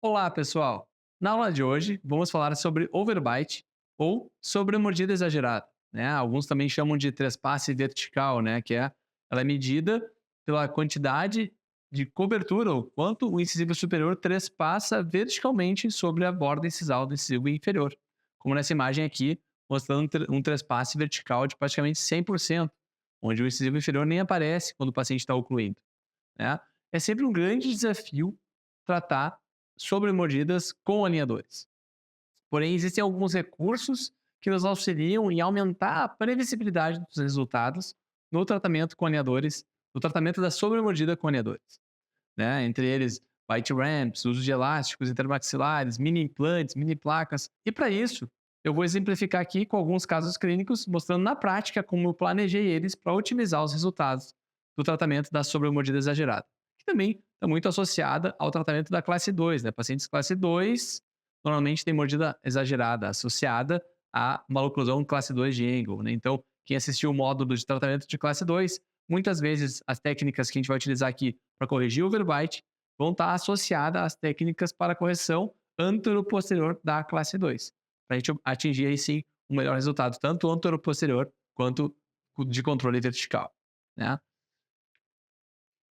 Olá, pessoal! Na aula de hoje, vamos falar sobre overbite ou sobre mordida exagerada, né? Alguns também chamam de trespasse vertical, né? Ela é medida pela quantidade de cobertura ou quanto o incisivo superior trespassa verticalmente sobre a borda incisal do incisivo inferior. Como nessa imagem aqui, mostrando um trespasse vertical de praticamente 100%, onde o incisivo inferior nem aparece quando o paciente está ocluindo, né? É sempre um grande desafio tratar sobre mordidas com alinhadores. Porém, existem alguns recursos que nos auxiliam em aumentar a previsibilidade dos resultados no tratamento com alinhadores, no tratamento da sobremordida com alinhadores, né? Entre eles, bite ramps, uso de elásticos intermaxilares, mini implantes, mini placas. E para isso, eu vou exemplificar aqui com alguns casos clínicos, mostrando na prática como eu planejei eles para otimizar os resultados do tratamento da sobremordida exagerada, que também está muito associada ao tratamento da classe 2, né? Pacientes classe 2 normalmente têm mordida exagerada associada a uma oclusão classe 2 de Engel, né? Então, quem assistiu o módulo de tratamento de classe 2, muitas vezes as técnicas que a gente vai utilizar aqui para corrigir o overbite vão estar associadas às técnicas para correção antero-posterior da classe 2, para a gente atingir aí sim um melhor resultado, tanto antero-posterior quanto de controle vertical, né?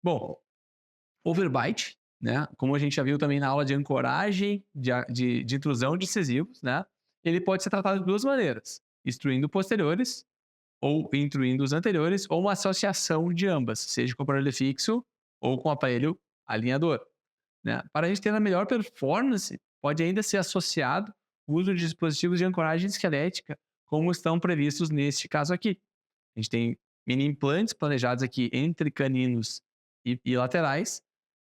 Bom, overbite, né, como a gente já viu também na aula de ancoragem de intrusão de incisivos, né, ele pode ser tratado de duas maneiras, instruindo posteriores ou intruindo os anteriores, ou uma associação de ambas, seja com aparelho fixo ou com aparelho alinhador, né? Para a gente ter a melhor performance, pode ainda ser associado o uso de dispositivos de ancoragem esquelética, como estão previstos neste caso aqui. A gente tem mini implantes planejados aqui entre caninos e laterais,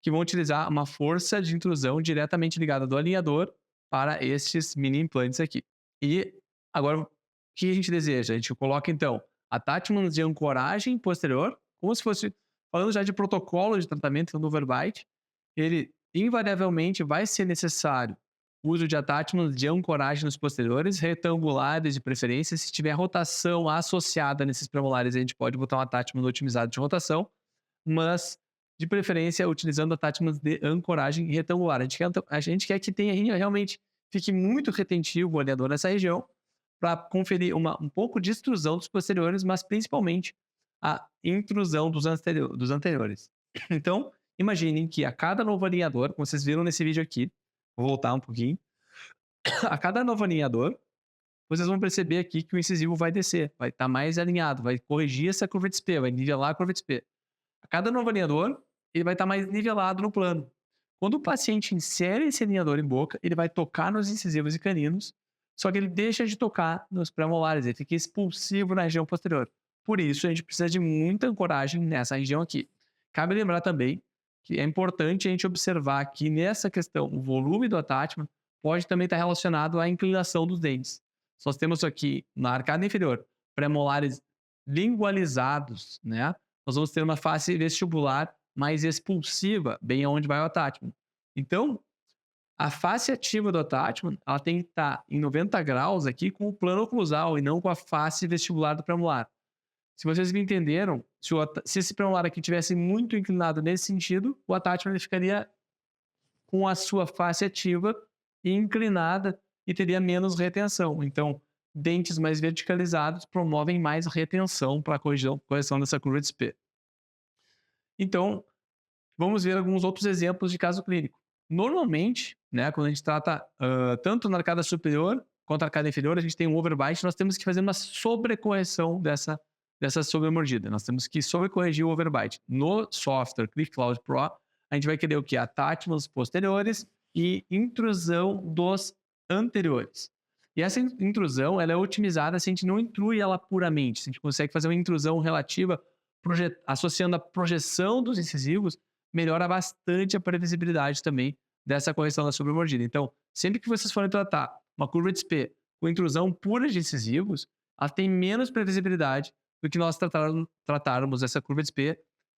que vão utilizar uma força de intrusão diretamente ligada do alinhador para estes mini implantes aqui. E agora, o que a gente deseja? A gente coloca então attachments de ancoragem posterior, como se fosse, falando já de protocolo de tratamento do overbite, ele invariavelmente vai ser necessário o uso de attachments de ancoragem nos posteriores, retangulares de preferência. Se tiver rotação associada nesses premolares, a gente pode botar um attachment otimizado de rotação, mas de preferência utilizando attachments de ancoragem retangular. A gente quer que tenha realmente fique muito retentivo o alinhador nessa região, para conferir um pouco de extrusão dos posteriores, mas principalmente a intrusão dos anteriores. Então, imaginem que a cada novo alinhador, como vocês viram nesse vídeo aqui, vou voltar um pouquinho, a cada novo alinhador, vocês vão perceber aqui que o incisivo vai descer, vai estar mais alinhado, vai corrigir essa curva de SP, vai nivelar a curva de SP. A cada novo alinhador, ele vai estar mais nivelado no plano. Quando o paciente insere esse alinhador em boca, ele vai tocar nos incisivos e caninos, só que ele deixa de tocar nos pré-molares, ele fica expulsivo na região posterior. Por isso, a gente precisa de muita ancoragem nessa região aqui. Cabe lembrar também que é importante a gente observar que nessa questão, o volume do attachment pode também estar relacionado à inclinação dos dentes. Se nós temos aqui na arcada inferior pré-molares lingualizados, né? Nós vamos ter uma face vestibular mais expulsiva, bem aonde vai o attachment. Então, a face ativa do attachment, ela tem que estar em 90 graus aqui com o plano oclusal e não com a face vestibular do premolar. Se vocês me entenderam, se esse premolar aqui tivesse muito inclinado nesse sentido, o attachment ele ficaria com a sua face ativa e inclinada e teria menos retenção. Então, dentes mais verticalizados promovem mais retenção para a correção dessa curva de SP. Então, vamos ver alguns outros exemplos de caso clínico. Normalmente, né, quando a gente trata tanto na arcada superior quanto na arcada inferior, a gente tem um overbite, nós temos que fazer uma sobrecorreção dessa sobremordida. Nós temos que sobrecorrigir o overbite. No software ClickCloud Pro, a gente vai querer o que? Attachments posteriores e intrusão dos anteriores. E essa intrusão ela é otimizada se a gente não intrui ela puramente, se a gente consegue fazer uma intrusão relativa associando a projeção dos incisivos, melhora bastante a previsibilidade também dessa correção da sobremordida. Então, sempre que vocês forem tratar uma curva de SP com intrusão pura de incisivos, ela tem menos previsibilidade do que nós tratarmos essa curva de SP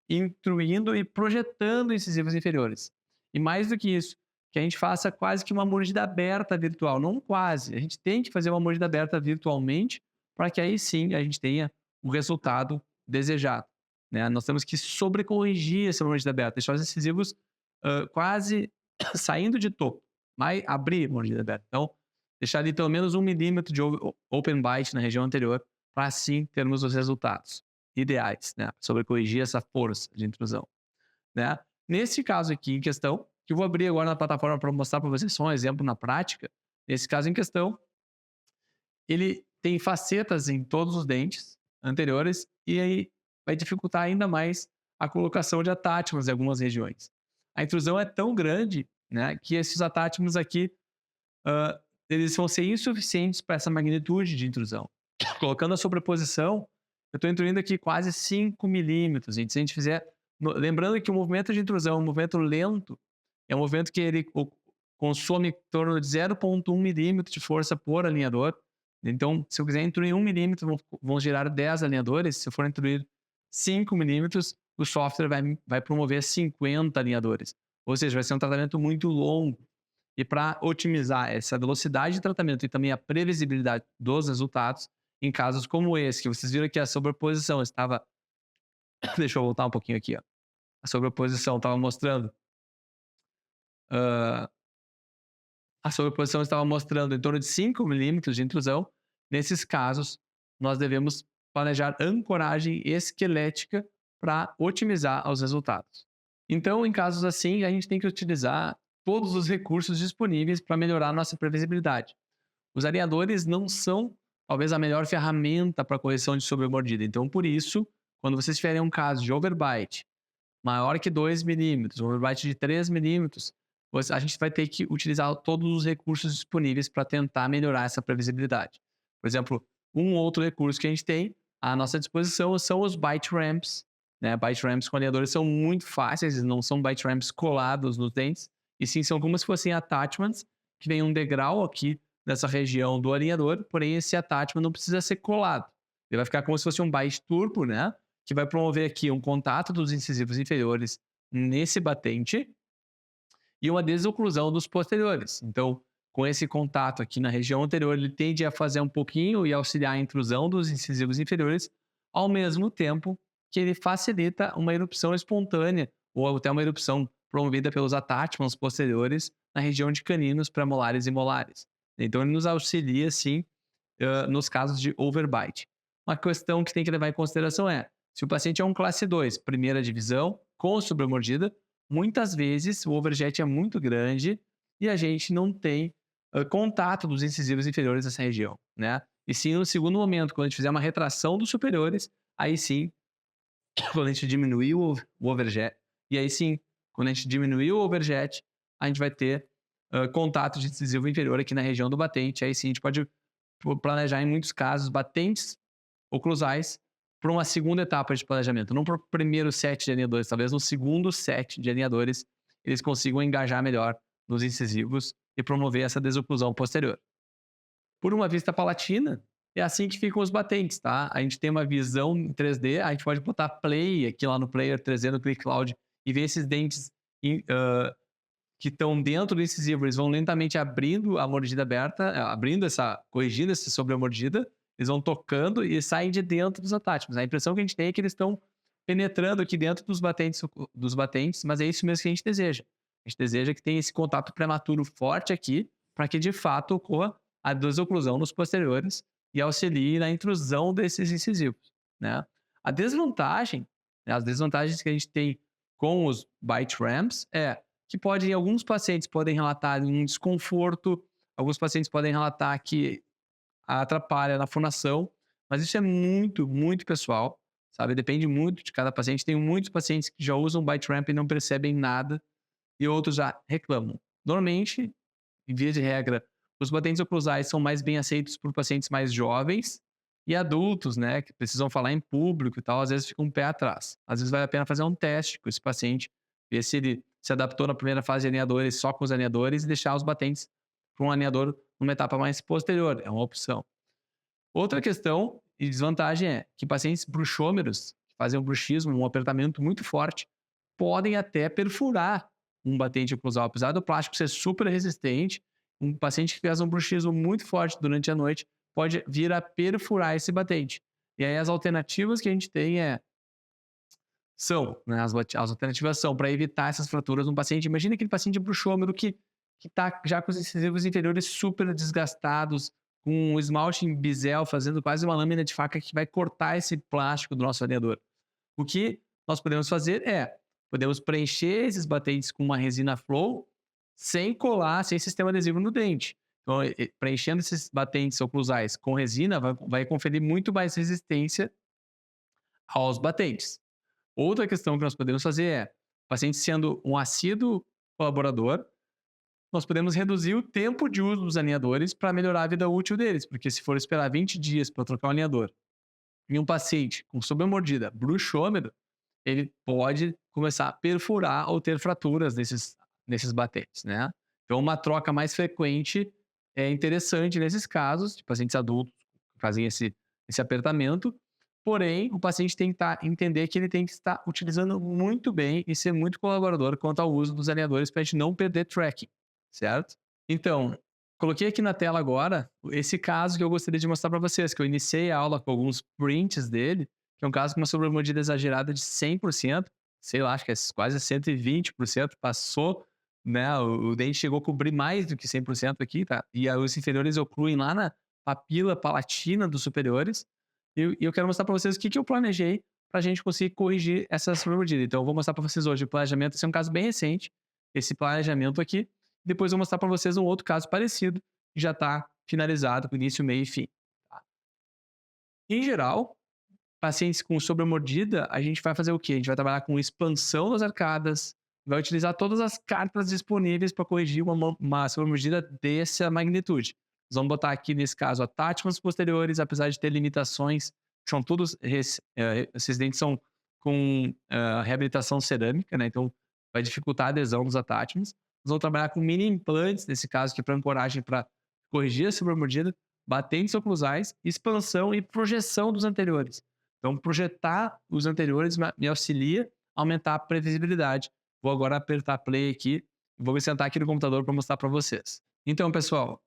intruindo e projetando incisivos inferiores. E mais do que isso, que a gente faça quase que uma mordida aberta virtual, não quase, a gente tem que fazer uma mordida aberta virtualmente para que aí sim a gente tenha o resultado desejado, né? Nós temos que sobrecorrigir essa mordida aberta, deixar os incisivos quase saindo de topo, vai abrir mordida aberta. Então, deixar ali pelo menos 1 milímetro de open bite na região anterior, para assim termos os resultados ideais, né? Sobre corrigir essa força de intrusão, né? Nesse caso aqui em questão, que eu vou abrir agora na plataforma para mostrar para vocês só um exemplo na prática. Nesse caso em questão, ele tem facetas em todos os dentes anteriores e aí vai dificultar ainda mais a colocação de atátimos em algumas regiões. A intrusão é tão grande, né, que esses atátimos aqui, hã, eles vão ser insuficientes para essa magnitude de intrusão. Colocando a sobreposição, eu estou intruindo aqui quase 5 milímetros. Se a gente fizer, lembrando que o movimento de intrusão é um movimento lento, é um movimento que ele consome em torno de 0,1 milímetro de força por alinhador. Então, se eu quiser intruir 1 milímetro, vão girar 10 alinhadores. Se eu for intruir 5 milímetros, o software vai promover 50 alinhadores. Ou seja, vai ser um tratamento muito longo. E para otimizar essa velocidade de tratamento e também a previsibilidade dos resultados, em casos como esse, que vocês viram que a sobreposição estava. Deixa eu voltar um pouquinho aqui, ó. A sobreposição estava mostrando. ah, a sobreposição estava mostrando em torno de 5 milímetros de intrusão. Nesses casos, nós devemos planejar ancoragem esquelética para otimizar os resultados. Então, em casos assim, a gente tem que utilizar todos os recursos disponíveis para melhorar a nossa previsibilidade. Os alinhadores não são, talvez, a melhor ferramenta para correção de sobremordida. Então, por isso, quando vocês tiverem um caso de overbite maior que 2 milímetros, um overbite de 3 milímetros, a gente vai ter que utilizar todos os recursos disponíveis para tentar melhorar essa previsibilidade. Por exemplo, um outro recurso que a gente tem à nossa disposição são os bite ramps. Né? Bite ramps com alinhadores são muito fáceis, não são bite ramps colados nos dentes, e sim são como se fossem attachments, que vem um degrau aqui nessa região do alinhador, porém esse attachment não precisa ser colado. Ele vai ficar como se fosse um bite turbo, né? Que vai promover aqui um contato dos incisivos inferiores nesse batente e uma desoclusão dos posteriores. Então, com esse contato aqui na região anterior, ele tende a fazer um pouquinho e auxiliar a intrusão dos incisivos inferiores, ao mesmo tempo que ele facilita uma erupção espontânea ou até uma erupção promovida pelos attachments posteriores na região de caninos premolares e molares. Então, ele nos auxilia, sim, nos casos de overbite. Uma questão que tem que levar em consideração é, se o paciente é um classe 2, primeira divisão, com sobremordida, muitas vezes o overjet é muito grande e a gente não tem contato dos incisivos inferiores nessa região, né? E sim, no segundo momento, quando a gente fizer uma retração dos superiores, aí sim, quando a gente diminuir o overjet, e aí sim, quando a gente diminuir o overjet, a gente vai ter contato de incisivo inferior aqui na região do batente. Aí sim, a gente pode planejar, em muitos casos, batentes oclusais para uma segunda etapa de planejamento. Não para o primeiro set de alinhadores, talvez no segundo set de alinhadores eles consigam engajar melhor nos incisivos e promover essa desoclusão posterior. Por uma vista palatina, é assim que ficam os batentes, tá? A gente tem uma visão em 3D, a gente pode botar play aqui lá no player 3D, no Click Cloud, e ver esses dentes que estão dentro do incisivo, eles vão lentamente abrindo a mordida aberta, corrigindo essa sobremordida, eles vão tocando e saem de dentro dos attachments. A impressão que a gente tem é que eles estão penetrando aqui dentro dos batentes, mas é isso mesmo que a gente deseja. A gente deseja que tenha esse contato prematuro forte aqui, para que de fato ocorra a desoclusão nos posteriores e auxilie na intrusão desses incisivos, né? A desvantagem, né, as desvantagens que a gente tem com os bite ramps é que alguns pacientes podem relatar um desconforto, alguns pacientes podem relatar que atrapalha na fonação, mas isso é muito, muito pessoal, sabe? Depende muito de cada paciente. Tem muitos pacientes que já usam bite ramp e não percebem nada, e outros já reclamam. Normalmente, em via de regra, os batentes oclusais são mais bem aceitos por pacientes mais jovens e adultos, né, que precisam falar em público e tal, às vezes fica um pé atrás. Às vezes vale a pena fazer um teste com esse paciente, ver se ele se adaptou na primeira fase de alinhadores só com os alinhadores e deixar os batentes para um alinhador numa etapa mais posterior. É uma opção. Outra questão e desvantagem é que pacientes bruxômeros, que fazem um bruxismo, um apertamento muito forte, podem até perfurar um batente oclusal. Apesar do plástico ser super resistente, um paciente que faz um bruxismo muito forte durante a noite pode vir a perfurar esse batente. E aí as alternativas que a gente tem é são, né? As alternativas são para evitar essas fraturas no paciente. Imagina aquele paciente bruxômetro que está já com os incisivos inferiores super desgastados, com um esmalte em bisel, fazendo quase uma lâmina de faca que vai cortar esse plástico do nosso alinhador. O que nós podemos fazer podemos preencher esses batentes com uma resina flow sem colar, sem sistema adesivo no dente. Então, preenchendo esses batentes oclusais com resina vai conferir muito mais resistência aos batentes. Outra questão que nós podemos fazer o paciente sendo um assíduo colaborador, nós podemos reduzir o tempo de uso dos alinhadores para melhorar a vida útil deles, porque se for esperar 20 dias para trocar um alinhador em um paciente com sobremordida bruxômetro, ele pode começar a perfurar ou ter fraturas nesses batentes, né? Então, uma troca mais frequente é interessante nesses casos, de pacientes adultos que fazem esse apertamento. Porém, o paciente tem que entender que ele tem que estar utilizando muito bem e ser muito colaborador quanto ao uso dos alinhadores para a gente não perder tracking, certo? Então, coloquei aqui na tela agora esse caso que eu gostaria de mostrar para vocês, que eu iniciei a aula com alguns prints dele, que é um caso com uma sobremordida exagerada de 100%, sei lá, acho que é quase 120%, passou, né? O dente chegou a cobrir mais do que 100% aqui, tá? E os inferiores ocluem lá na papila palatina dos superiores. E eu quero mostrar para vocês o que eu planejei para a gente conseguir corrigir essa sobremordida. Então, eu vou mostrar para vocês hoje o planejamento. Esse é um caso bem recente, esse planejamento aqui. Depois eu vou mostrar para vocês um outro caso parecido, que já está finalizado com início, meio e fim. Tá? Em geral, pacientes com sobremordida, a gente vai fazer o quê? A gente vai trabalhar com expansão das arcadas, vai utilizar todas as cartas disponíveis para corrigir uma sobremordida dessa magnitude. Nós vamos botar aqui, nesse caso, atáticos posteriores, apesar de ter limitações, são todos, esses dentes são com reabilitação cerâmica, né? Então vai dificultar a adesão dos atáticos. Nós vamos trabalhar com mini implantes, nesse caso, que é para ancoragem, para corrigir a sobremordida, batentes oclusais, expansão e projeção dos anteriores. Então, projetar os anteriores me auxilia a aumentar a previsibilidade. Vou agora apertar play aqui, vou me sentar aqui no computador para mostrar para vocês. Então, pessoal,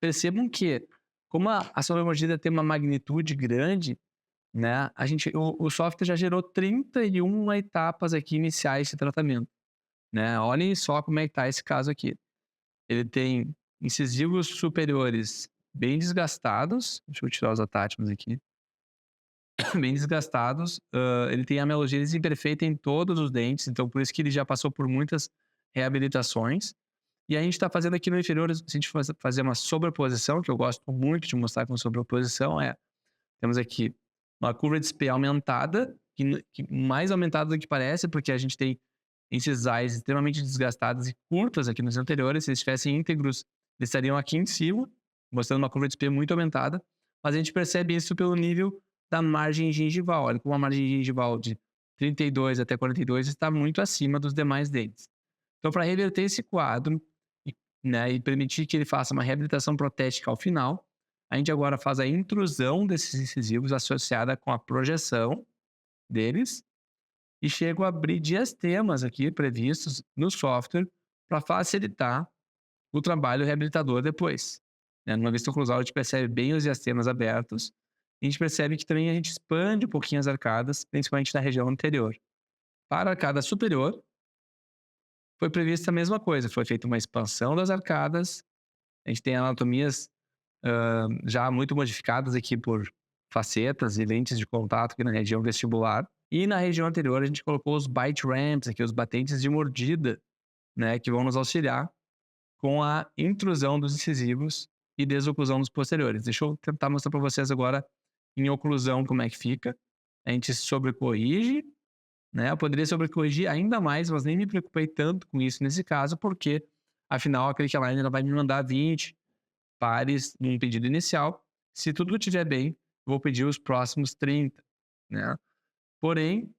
percebam que, como a sobremordida tem uma magnitude grande, né, o software já gerou 31 etapas aqui iniciais de tratamento. Né? Olhem só como é que está esse caso aqui. Ele tem incisivos superiores bem desgastados. Deixa eu tirar os atátimos aqui. Bem desgastados. Ele tem amelogênese imperfeita em todos os dentes, então por isso que ele já passou por muitas reabilitações. E a gente está fazendo aqui no inferior, se a gente fazer uma sobreposição, que eu gosto muito de mostrar com sobreposição, temos aqui uma curva de SP aumentada, que mais aumentada do que parece, porque a gente tem incisais extremamente desgastadas e curtas aqui nos anteriores. Se eles estivessem íntegros, eles estariam aqui em cima, mostrando uma curva de SP muito aumentada. Mas a gente percebe isso pelo nível da margem gengival. Olha como a margem gengival de 32 até 42 está muito acima dos demais dentes. Então, para reverter esse quadro e permitir que ele faça uma reabilitação protética ao final, a gente agora faz a intrusão desses incisivos associada com a projeção deles e chego a abrir diastemas aqui previstos no software para facilitar o trabalho reabilitador depois. Numa vista oclusal, a gente percebe bem os diastemas abertos. A gente percebe que também a gente expande um pouquinho as arcadas, principalmente na região anterior. Para a arcada superior, foi prevista a mesma coisa. Foi feita uma expansão das arcadas. A gente tem anatomias já muito modificadas aqui por facetas e lentes de contato aqui na região vestibular. E na região anterior, a gente colocou os bite ramps, aqui, os batentes de mordida, né, que vão nos auxiliar com a intrusão dos incisivos e desoclusão dos posteriores. Deixa eu tentar mostrar para vocês agora em oclusão como é que fica. A gente sobrecorrige, né? Eu poderia sobrecorrigir ainda mais, mas nem me preocupei tanto com isso nesse caso, porque afinal a Click Align ela vai me mandar 20 pares num pedido inicial. Se tudo estiver bem, eu vou pedir os próximos 30, né? Porém,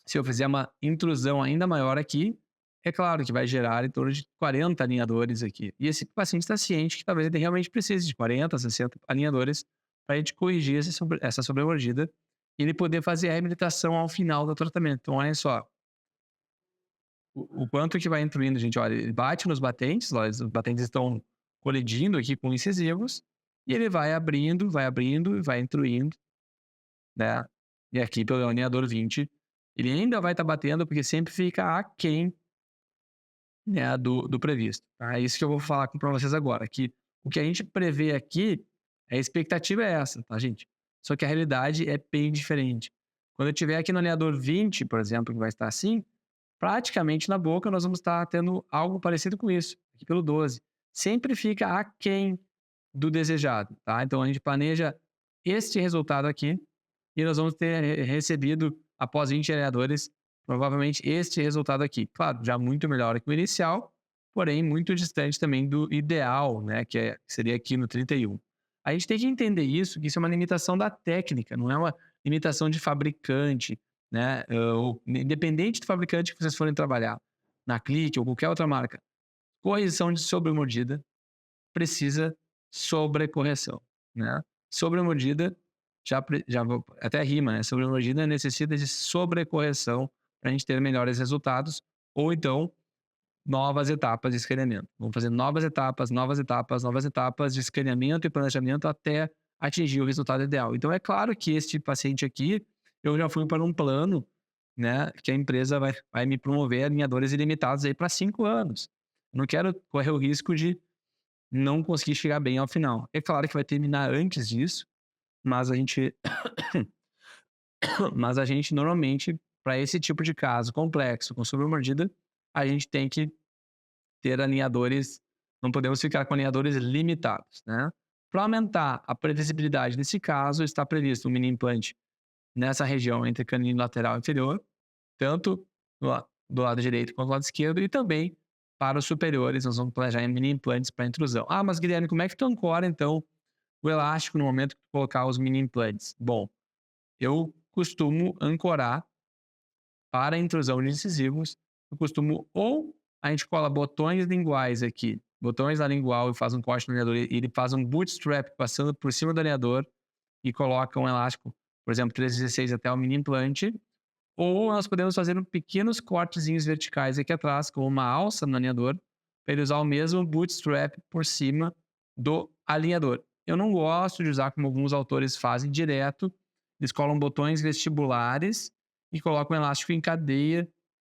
se eu fizer uma intrusão ainda maior aqui, é claro que vai gerar em torno de 40 alinhadores aqui. E esse paciente está ciente que talvez ele realmente precise de 40, 60 alinhadores para a gente corrigir essa sobremordida e ele poder fazer a reabilitação ao final do tratamento. Então, olha só. O quanto que vai intruindo, gente. Olha, ele bate nos batentes, os batentes estão colidindo aqui com incisivos e ele vai abrindo e vai intruindo, né? E aqui pelo alinhador 20, Ele ainda vai estar batendo, porque sempre fica aquém, né, do previsto, tá? É isso que eu vou falar para vocês agora, que o que a gente prevê aqui, a expectativa é essa, tá, gente? Só que a realidade é bem diferente. Quando eu tiver aqui no alinhador 20, por exemplo, que vai estar assim, praticamente na boca nós vamos estar tendo algo parecido com isso, aqui pelo 12. Sempre fica aquém do desejado, tá? Então a gente planeja este resultado aqui e nós vamos ter recebido, após 20 alinhadores, provavelmente este resultado aqui. Claro, já muito melhor que o inicial, porém muito distante também do ideal, né? Que seria aqui no 31. A gente tem que entender isso, que isso é uma limitação da técnica, não é uma limitação de fabricante, né? Independente do fabricante que vocês forem trabalhar, na Clique ou qualquer outra marca, correção de sobremordida precisa sobrecorreção, né? Sobremordida já até rima, né? Sobremordida necessita de sobrecorreção para a gente ter melhores resultados ou então novas etapas de escaneamento. Vamos fazer novas etapas, novas etapas, novas etapas de escaneamento e planejamento até atingir o resultado ideal. Então é claro que este paciente aqui, eu já fui para um plano, né, que a empresa vai me promover alinhadores ilimitados aí para 5 anos. Não quero correr o risco de não conseguir chegar bem ao final. É claro que vai terminar antes disso, mas a gente mas a gente normalmente, para esse tipo de caso complexo, com sobremordida, a gente tem que ter alinhadores, não podemos ficar com alinhadores limitados, né. Para aumentar a previsibilidade nesse caso, está previsto um mini implante nessa região entre canino lateral inferior, tanto do lado direito quanto do lado esquerdo, e também para os superiores, nós vamos planejar em mini implantes para intrusão. Ah, mas Guilherme, como é que tu ancora então o elástico no momento que tu colocar os mini implantes? Bom, eu costumo ancorar para a intrusão de incisivos, eu costumo ou a gente cola botões linguais aqui, botões da lingual e faz um corte no alinhador e ele faz um bootstrap passando por cima do alinhador e coloca um elástico, por exemplo, 316 até o mini implante, ou nós podemos fazer pequenos cortezinhos verticais aqui atrás, com uma alça no alinhador, para ele usar o mesmo bootstrap por cima do alinhador. Eu não gosto de usar como alguns autores fazem direto, eles colam botões vestibulares e colocam um elástico em cadeia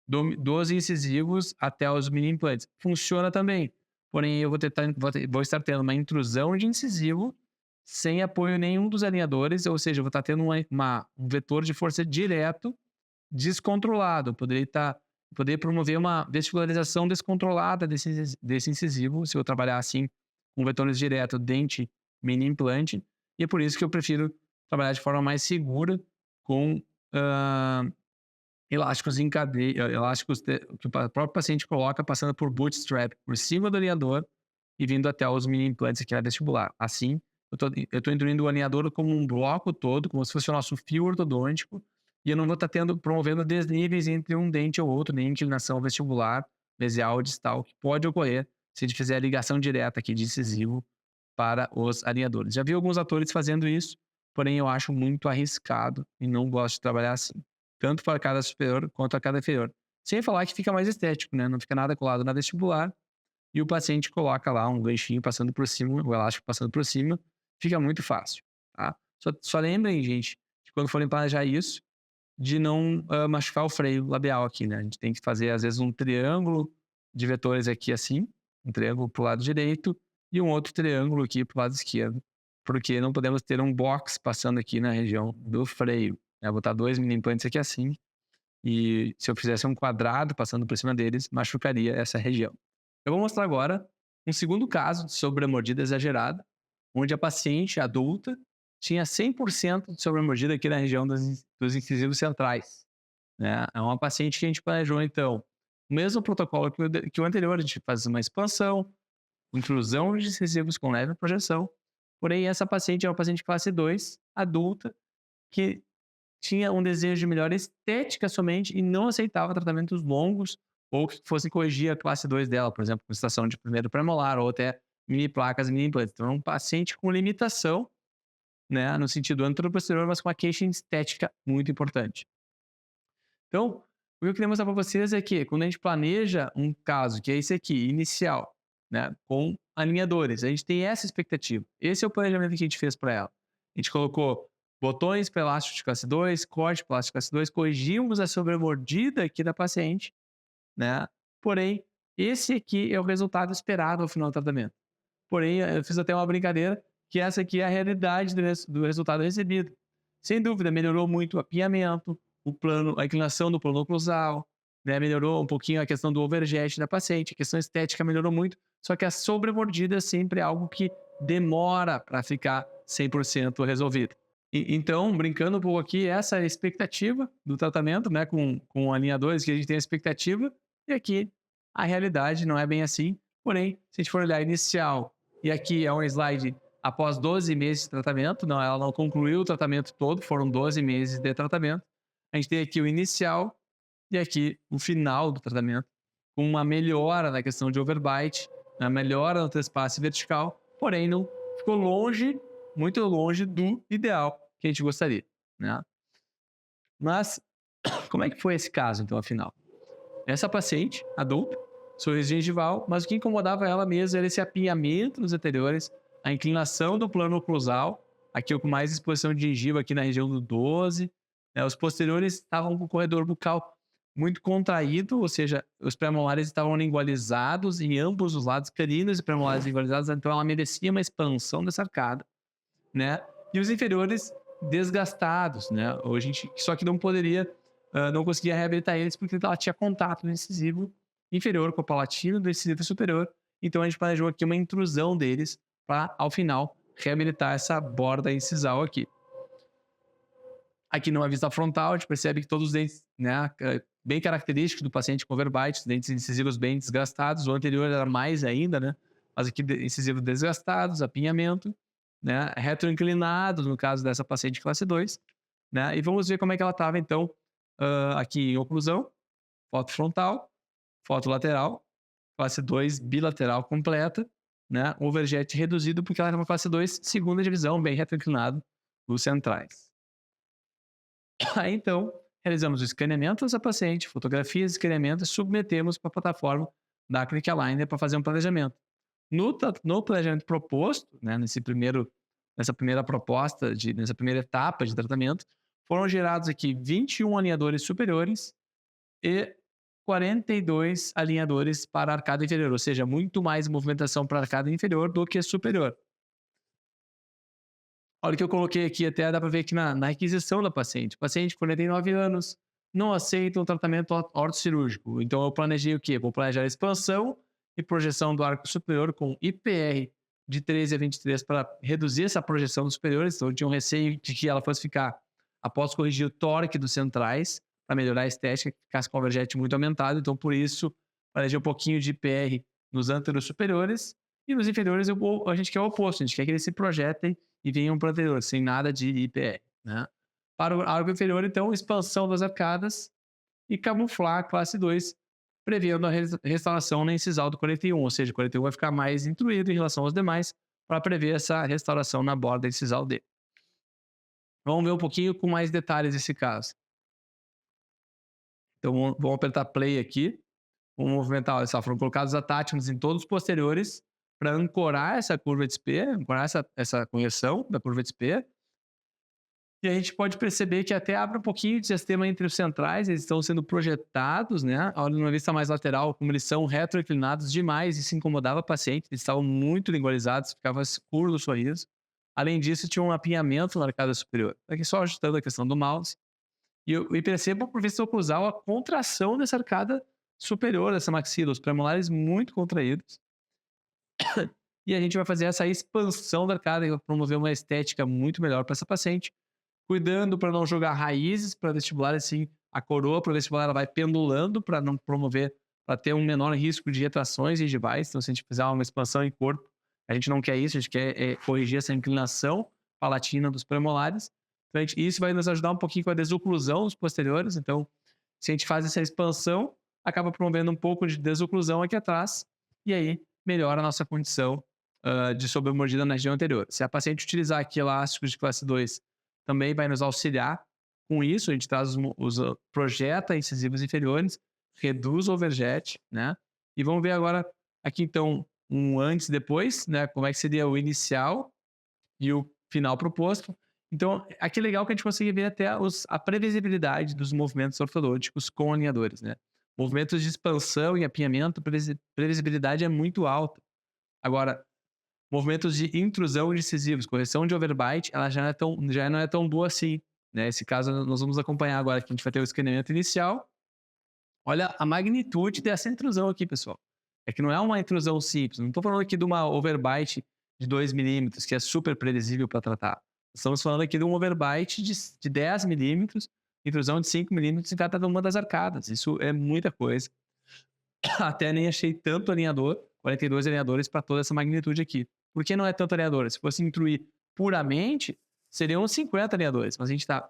dos incisivos até os mini implantes. Funciona também, porém eu vou estar tendo uma intrusão de incisivo sem apoio nenhum dos alinhadores, ou seja, eu vou estar tendo um vetor de força direto descontrolado. Poderia promover uma vestibularização descontrolada desse incisivo, se eu trabalhar assim com vetores direto, dente, mini implante, e é por isso que eu prefiro trabalhar de forma mais segura com elásticos em cadeia, elásticos que o próprio paciente coloca passando por bootstrap por cima do alinhador e vindo até os mini implantes aqui na vestibular. Assim, eu tô introduzindo o alinhador como um bloco todo, como se fosse o nosso fio ortodôntico, e eu não vou estar promovendo desníveis entre um dente ou outro, nem inclinação vestibular, mesial ou distal, que pode ocorrer se a gente fizer a ligação direta aqui de incisivo para os alinhadores. Já vi alguns atores fazendo isso, porém eu acho muito arriscado e não gosto de trabalhar assim, tanto para a cada superior quanto a cada inferior. Sem falar que fica mais estético, né? Não fica nada colado na vestibular e o paciente coloca lá um ganchinho passando por cima, o elástico passando por cima, fica muito fácil, tá? Só lembrem, gente, que quando forem planejar isso, de não machucar o freio labial aqui, né? A gente tem que fazer, às vezes, um triângulo de vetores aqui assim, um triângulo para o lado direito e um outro triângulo aqui para o lado esquerdo, porque não podemos ter um box passando aqui na região do freio, né? Vou botar 2 mini implantes aqui assim, e se eu fizesse um quadrado passando por cima deles, machucaria essa região. Eu vou mostrar agora um segundo caso de sobremordida exagerada, onde a paciente adulta tinha 100% de sobremordida aqui na região dos incisivos centrais, né? É uma paciente que a gente planejou, então, o mesmo protocolo que o anterior, a gente faz uma expansão, intrusão de incisivos com leve projeção, porém essa paciente é uma paciente classe 2, adulta, que tinha um desejo de melhora estética somente e não aceitava tratamentos longos ou que fossem corrigir a classe 2 dela, por exemplo, com extração de primeiro premolar ou até mini placas, mini implantes. Então, é um paciente com limitação, né, no sentido anteroposterior, mas com uma queixa estética muito importante. Então, o que eu queria mostrar para vocês é que quando a gente planeja um caso, que é esse aqui, inicial, né, com alinhadores, a gente tem essa expectativa. Esse é o planejamento que a gente fez para ela. A gente colocou botões para elástico de classe 2, corte para elástico de classe 2, corrigimos a sobremordida aqui da paciente, né? Porém, esse aqui é o resultado esperado ao final do tratamento. Porém, eu fiz até uma brincadeira que essa aqui é a realidade do resultado recebido. Sem dúvida, melhorou muito o apinhamento, a inclinação do plano oclusal, né? Melhorou um pouquinho a questão do overjet da paciente, a questão estética melhorou muito, só que a sobremordida sempre é algo que demora para ficar 100% resolvido. Então, brincando um pouco aqui, essa é a expectativa do tratamento, né? Com alinhadores que a gente tem a expectativa, e aqui a realidade não é bem assim. Porém, se a gente for olhar inicial, e aqui é um slide após 12 meses de tratamento, não, ela não concluiu o tratamento todo, foram 12 meses de tratamento. A gente tem aqui o inicial e aqui o final do tratamento, com uma melhora na questão de overbite, uma melhora no trespasse vertical, porém não ficou longe, muito longe do ideal que a gente gostaria, né? Mas, como é que foi esse caso, então, afinal? Essa paciente, adulta, sorriso gengival, mas o que incomodava ela mesmo era esse apinhamento nos anteriores, a inclinação do plano oclusal, aqui com mais exposição de gengiva aqui na região do 12, né? Os posteriores estavam com o corredor bucal muito contraído, ou seja, os premolares estavam lingualizados em ambos os lados, caninos e premolares lingualizados, então ela merecia uma expansão dessa arcada, né? E os inferiores desgastados, né? Só que não poderia, não conseguia reabilitar eles porque ela tinha contato no incisivo inferior com a palatina do incisivo superior. Então a gente planejou aqui uma intrusão deles para, ao final, reabilitar essa borda incisal aqui. Aqui numa vista frontal, a gente percebe que todos os dentes, né, bem característicos do paciente com overbite, dentes incisivos bem desgastados. O anterior era mais ainda, né? Mas aqui incisivos desgastados, apinhamento, né? Retroinclinados, no caso dessa paciente classe 2, né? E vamos ver como é que ela estava, então, aqui em oclusão, foto frontal, foto lateral, classe 2 bilateral completa, né? Overjet reduzido porque ela era uma classe 2 segunda divisão, bem retroinclinado, os centrais. Aí, então, realizamos o escaneamento dessa paciente, fotografias, escaneamento e submetemos para a plataforma da Click Aligner para fazer um planejamento. No planejamento proposto, né, nessa primeira proposta, nessa primeira etapa de tratamento, foram gerados aqui 21 alinhadores superiores e 42 alinhadores para a arcada inferior, ou seja, muito mais movimentação para a arcada inferior do que superior. Olha o que eu coloquei aqui, até dá para ver aqui na requisição da paciente. Paciente, 49 anos, não aceita um tratamento ortocirúrgico. Então, eu planejei o quê? Vou planejar a expansão e projeção do arco superior com IPR de 13 a 23 para reduzir essa projeção dos superiores. Então, eu tinha um receio de que ela fosse ficar, após corrigir o tórax dos centrais, para melhorar a estética, que ficasse com o overjet muito aumentado. Então, por isso, planejei um pouquinho de IPR nos anteros superiores. E nos inferiores, a gente quer o oposto. A gente quer que eles se projetem e venham para o anterior, sem nada de IPR, né? Para o arco inferior, então, expansão das arcadas e camuflar a classe 2, prevendo a restauração na incisal do 41, ou seja, o 41 vai ficar mais intruído em relação aos demais para prever essa restauração na borda incisal dele. Vamos ver um pouquinho com mais detalhes esse caso. Então, vamos apertar play aqui. Vamos movimentar, olha só, foram colocados atáticos em todos os posteriores para ancorar essa curva de SP, ancorar essa correção da curva de SP. E a gente pode perceber que até abre um pouquinho de sistema entre os centrais, eles estão sendo projetados, né? Olha, numa vista mais lateral, como eles são retroinclinados demais, isso incomodava o paciente, eles estavam muito lingualizados, ficava escuro no sorriso. Além disso, tinha um apinhamento na arcada superior. Aqui só ajustando a questão do mouse. E perceba por vista oclusal a contração dessa arcada superior, dessa maxila, os premolares muito contraídos. E a gente vai fazer essa expansão da arcada para promover uma estética muito melhor para essa paciente, cuidando para não jogar raízes para vestibular, assim, a coroa para vestibular ela vai pendulando para não promover, para ter um menor risco de retrações gengivais. Então, se a gente fizer uma expansão em corpo, a gente não quer isso, a gente quer corrigir essa inclinação palatina dos premolares. Então, isso vai nos ajudar um pouquinho com a desoclusão dos posteriores. Então, se a gente faz essa expansão, acaba promovendo um pouco de desoclusão aqui atrás, e aí melhora a nossa condição de sobremordida na região anterior. Se a paciente utilizar aqui elásticos de classe 2, também vai nos auxiliar com isso. A gente projeta incisivos inferiores, reduz o overjet, né? E vamos ver agora aqui, então, um antes e depois, né? Como é que seria o inicial e o final proposto. Então, aqui é legal que a gente consegue ver até a previsibilidade dos movimentos ortodônticos com alinhadores, né? Movimentos de expansão e apinhamento, previsibilidade é muito alta. Agora, movimentos de intrusão incisivos, correção de overbite, ela já não é tão boa assim, né? Esse caso nós vamos acompanhar agora, que a gente vai ter o escaneamento inicial. Olha a magnitude dessa intrusão aqui, pessoal. É que não é uma intrusão simples. Não estou falando aqui de uma overbite de 2 milímetros, que é super previsível para tratar. Estamos falando aqui de um overbite de 10 milímetros, intrusão de 5 milímetros em cada uma das arcadas. Isso é muita coisa. Até nem achei tanto alinhador, 42 alinhadores para toda essa magnitude aqui. Por que não é tanto alinhador? Se fosse intruir puramente, seriam uns 50 alinhadores. Mas a gente está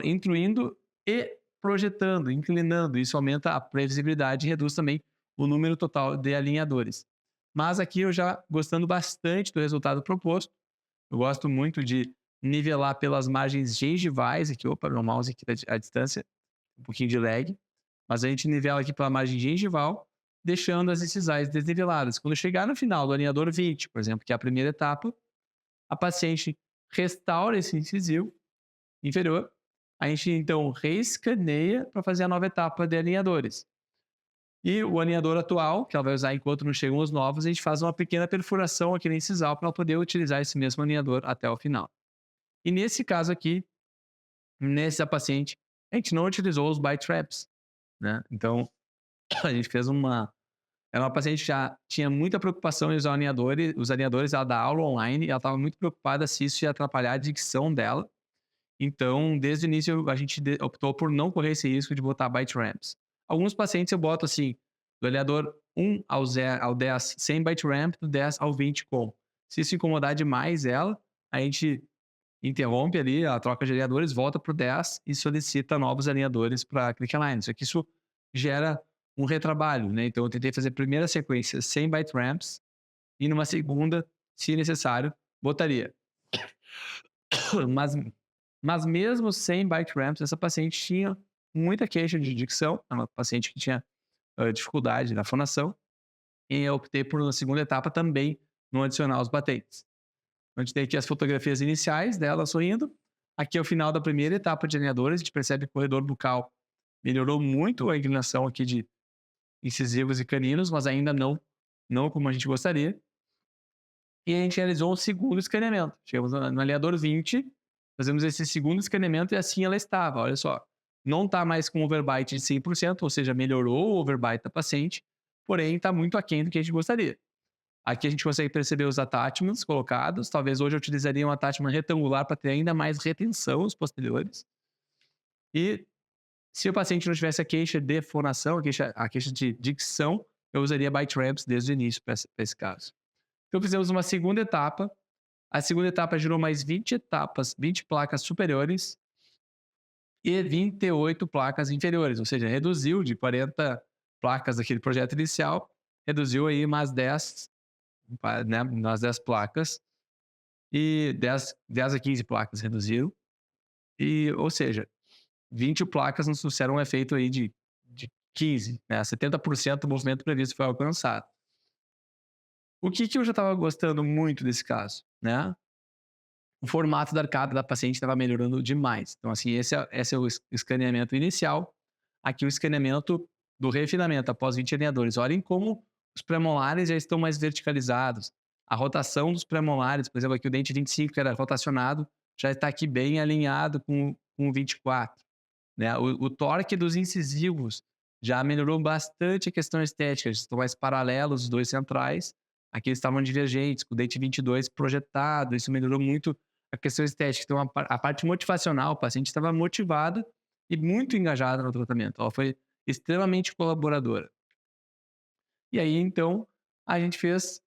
intruindo e projetando, inclinando. Isso aumenta a previsibilidade e reduz também o número total de alinhadores. Mas aqui eu já gostando bastante do resultado proposto. Eu gosto muito de nivelar pelas margens gengivais. Aqui, opa, meu mouse aqui à distância, um pouquinho de lag. Mas a gente nivela aqui pela margem gengival, deixando as incisais desniveladas. Quando chegar no final do alinhador 20, por exemplo, que é a primeira etapa, a paciente restaura esse incisivo inferior. A gente, então, reescaneia para fazer a nova etapa de alinhadores. E o alinhador atual, que ela vai usar enquanto não chegam os novos, a gente faz uma pequena perfuração aqui na incisal para poder utilizar esse mesmo alinhador até o final. E nesse caso aqui, nessa paciente, a gente não utilizou os bite traps, né? Então, a gente fez era uma paciente que já tinha muita preocupação em usar os alinhadores, ela dá aula online, e ela estava muito preocupada se isso ia atrapalhar a dicção dela. Então, desde o início, a gente optou por não correr esse risco de botar bite ramps. Alguns pacientes eu boto assim, do alinhador 1 ao 10 sem bite ramp, do 10 ao 20 com. Se isso incomodar demais ela, a gente interrompe ali a troca de alinhadores, volta para o 10 e solicita novos alinhadores para click align. Só que isso gera um retrabalho, né? Então eu tentei fazer a primeira sequência sem bite ramps e numa segunda, se necessário, botaria. Mas mesmo sem bite ramps, essa paciente tinha muita queixa de dicção, é uma paciente que tinha dificuldade na fonação, e eu optei por, na segunda etapa, também não adicionar os batentes. A gente tem aqui as fotografias iniciais dela sorrindo. Aqui é o final da primeira etapa de alinhadores, a gente percebe que o corredor bucal melhorou muito a inclinação aqui de incisivos e caninos, mas ainda não como a gente gostaria. E a gente realizou um segundo escaneamento. Chegamos no alinhador 20, fazemos esse segundo escaneamento e assim ela estava. Olha só, não está mais com overbite de 100%, ou seja, melhorou o overbite da paciente, porém está muito aquém do que a gente gostaria. Aqui a gente consegue perceber os attachments colocados. Talvez hoje eu utilizaria um attachment retangular para ter ainda mais retenção os posteriores. E se o paciente não tivesse a queixa de fonação, a queixa de dicção, eu usaria bite ramps desde o início para esse caso. Então fizemos uma segunda etapa. A segunda etapa gerou mais 20 placas superiores e 28 placas inferiores, ou seja, reduziu de 40 placas daquele projeto inicial, reduziu aí umas 10, né, umas 10 placas, e 10 a 15 placas reduziram, ou seja, 20 placas nos trouxeram um efeito aí de 15, né, 70% do movimento previsto foi alcançado. O que eu já estava gostando muito desse caso, né? O formato da arcada da paciente estava melhorando demais. Então, assim, esse é o escaneamento inicial. Aqui o escaneamento do refinamento após 20 alinhadores. Olhem como os premolares já estão mais verticalizados. A rotação dos premolares, por exemplo, aqui o dente 25 que era rotacionado, já está aqui bem alinhado com o 24. Né? O torque dos incisivos já melhorou bastante a questão estética. Estão mais paralelos os dois centrais. Aqui eles estavam divergentes, com o dente 22 projetado. Isso melhorou muito a questão estética. Então, a parte motivacional, o paciente estava motivada e muito engajada no tratamento. Ela foi extremamente colaboradora. E aí, então, a gente fez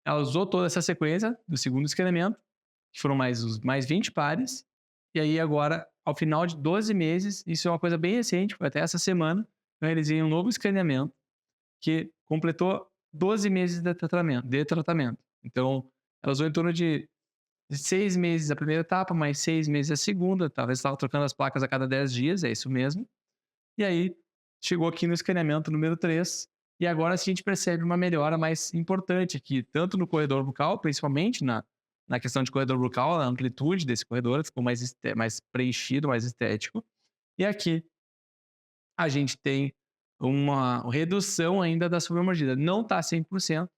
ela usou toda essa sequência do segundo escaneamento, que foram mais 20 pares. E aí, agora, ao final de 12 meses, isso é uma coisa bem recente, foi até essa semana, eu realizei um novo escaneamento que completou 12 meses de tratamento. Então, ela usou em torno de 6 meses a primeira etapa, mais 6 meses a segunda. Talvez estava trocando as placas a cada 10 dias, é isso mesmo. E aí, chegou aqui no escaneamento número 3. E agora a gente percebe uma melhora mais importante aqui, tanto no corredor bucal, principalmente na questão de corredor bucal, a amplitude desse corredor ficou mais preenchido, mais estético. E aqui a gente tem uma redução ainda da sobremordida. Não está 100%,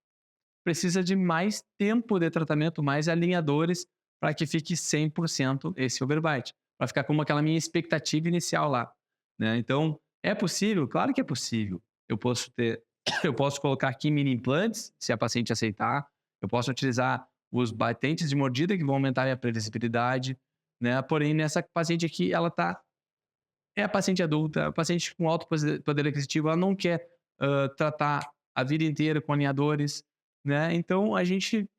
precisa de mais tempo de tratamento, mais alinhadores, para que fique 100% esse overbite, para ficar como aquela minha expectativa inicial lá, né? Então, é possível? Claro que é possível. Eu posso ter, eu posso colocar aqui mini implantes, se a paciente aceitar. Eu posso utilizar os batentes de mordida que vão aumentar a minha previsibilidade, né? Porém, nessa paciente aqui, é a paciente adulta, a paciente com alto poder aquisitivo, ela não quer tratar a vida inteira com alinhadores, né? Então, a gente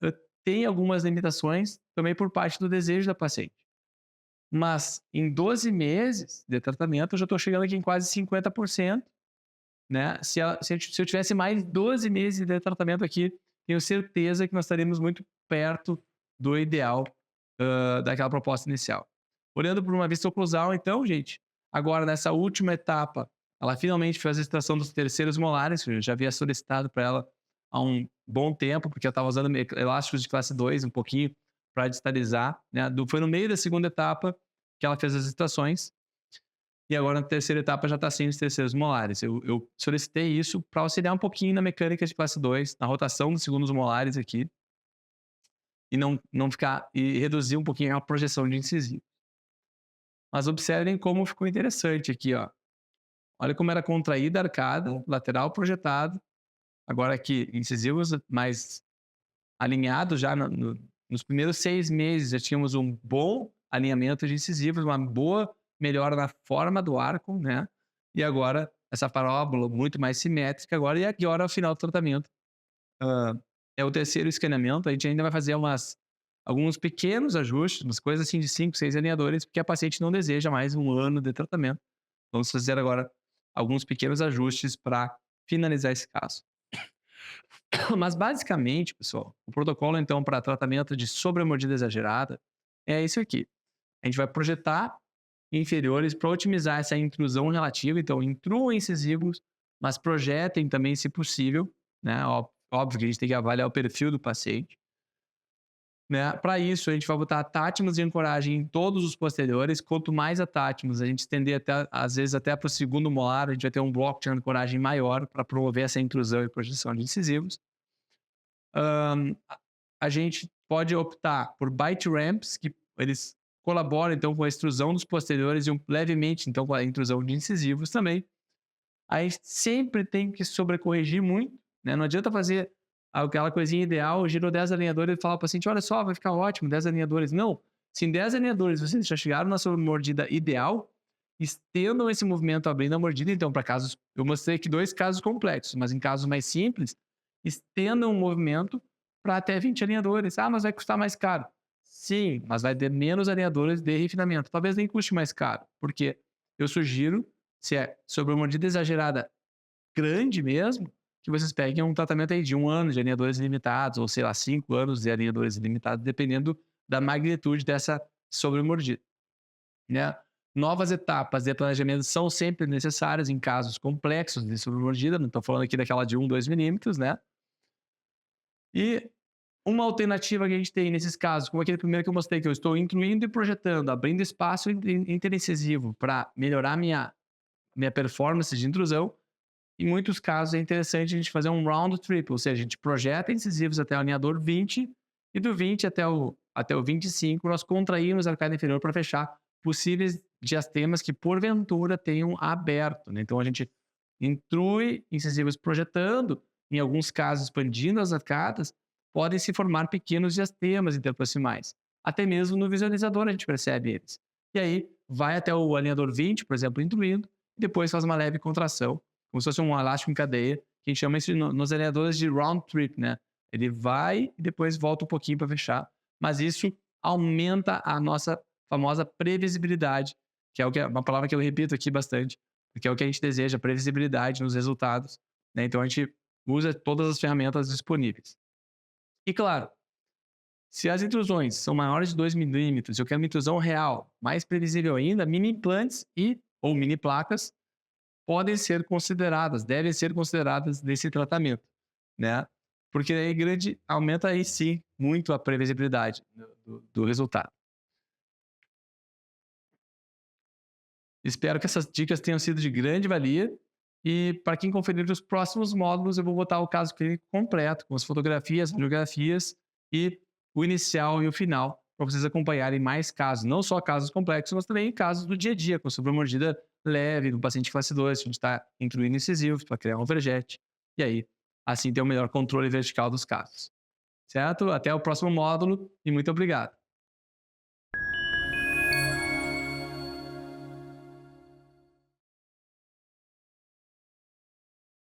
hã, tem algumas limitações também por parte do desejo da paciente. Mas em 12 meses de tratamento, eu já estou chegando aqui em quase 50%, né? Se eu tivesse mais 12 meses de tratamento aqui, tenho certeza que nós estaríamos muito perto do ideal, daquela proposta inicial. Olhando por uma vista oclusal, então, gente, agora nessa última etapa, ela finalmente fez a extração dos terceiros molares, eu já havia solicitado para ela há um bom tempo, porque eu estava usando elásticos de classe 2 um pouquinho para distalizar, né? Foi no meio da segunda etapa que ela fez as extrações, e agora na terceira etapa já está sem os terceiros molares. Eu solicitei isso para auxiliar um pouquinho na mecânica de classe 2, na rotação dos segundos molares aqui, e não ficar, e reduzir um pouquinho a projeção de incisivo. Mas observem como ficou interessante aqui, ó. Olha como era contraída a arcada, lateral projetado. Agora aqui, incisivos mais alinhados já nos primeiros 6 meses, já tínhamos um bom alinhamento de incisivos, uma boa melhora na forma do arco, né? E agora, essa parábola muito mais simétrica agora, e agora, ao final do tratamento, é o terceiro escaneamento, a gente ainda vai fazer alguns pequenos ajustes, umas coisas assim de 5, 6 alinhadores, porque a paciente não deseja mais um ano de tratamento. Vamos fazer agora alguns pequenos ajustes para finalizar esse caso. Mas basicamente, pessoal, o protocolo então para tratamento de sobremordida exagerada é isso aqui. A gente vai projetar inferiores para otimizar essa intrusão relativa, então intruam incisivos, mas projetem também se possível, né? Óbvio que a gente tem que avaliar o perfil do paciente. Né? Para isso, a gente vai botar tátimos de ancoragem em todos os posteriores. Quanto mais a tátimos, a gente estender até, às vezes até para o segundo molar, a gente vai ter um bloco de ancoragem maior para promover essa intrusão e projeção de incisivos. A gente pode optar por bite ramps, que eles colaboram então com a extrusão dos posteriores e levemente então com a intrusão de incisivos também. A gente sempre tem que sobrecorrigir muito, né? Não adianta fazer aquela coisinha ideal, girou 10 alinhadores e falar para o paciente, olha só, vai ficar ótimo, 10 alinhadores. Não, se em 10 alinhadores vocês já chegaram na sua mordida ideal, estendam esse movimento abrindo a mordida. Então, para casos, eu mostrei aqui 2 casos complexos, mas em casos mais simples, estendam o movimento para até 20 alinhadores. Ah, mas vai custar mais caro. Sim, mas vai ter menos alinhadores de refinamento. Talvez nem custe mais caro, porque eu sugiro, se é sobre uma mordida exagerada grande mesmo, que vocês peguem um tratamento aí de 1 ano de alinhadores ilimitados, ou sei lá, 5 anos de alinhadores ilimitados, dependendo da magnitude dessa sobremordida, né? Novas etapas de planejamento são sempre necessárias em casos complexos de sobremordida, não estou falando aqui daquela de 1, 2 milímetros, né? E uma alternativa que a gente tem nesses casos, como aquele primeiro que eu mostrei, que eu estou incluindo e projetando, abrindo espaço interincisivo para melhorar minha performance de intrusão. Em muitos casos é interessante a gente fazer um round trip, ou seja, a gente projeta incisivos até o alinhador 20 e do 20 até o 25 nós contraímos a arcada inferior para fechar possíveis diastemas que porventura tenham aberto, né? Então a gente intrui incisivos projetando, em alguns casos expandindo as arcadas, podem se formar pequenos diastemas interproximais. Até mesmo no visualizador a gente percebe eles. E aí vai até o alinhador 20, por exemplo, intruindo, e depois faz uma leve contração, como se fosse um elástico em cadeia, que a gente chama isso nos alinhadores de round trip, né? Ele vai e depois volta um pouquinho para fechar, mas isso aumenta a nossa famosa previsibilidade, que é uma palavra que eu repito aqui bastante, porque é o que a gente deseja, previsibilidade nos resultados, né? Então a gente usa todas as ferramentas disponíveis. E claro, se as intrusões são maiores de 2 milímetros, eu quero uma intrusão real, mais previsível ainda, mini implantes ou mini placas podem ser consideradas, devem ser consideradas nesse tratamento, né? Porque aí aumenta aí sim muito a previsibilidade do resultado. Espero que essas dicas tenham sido de grande valia. E para quem conferir os próximos módulos, eu vou botar o caso clínico completo, com as fotografias, radiografias e o inicial e o final, para vocês acompanharem mais casos, não só casos complexos, mas também casos do dia a dia, com sobremordida leve, no paciente classe 2, a gente está incluindo incisivos para criar um vergete. E aí, assim, ter um melhor controle vertical dos casos. Certo? Até o próximo módulo e muito obrigado.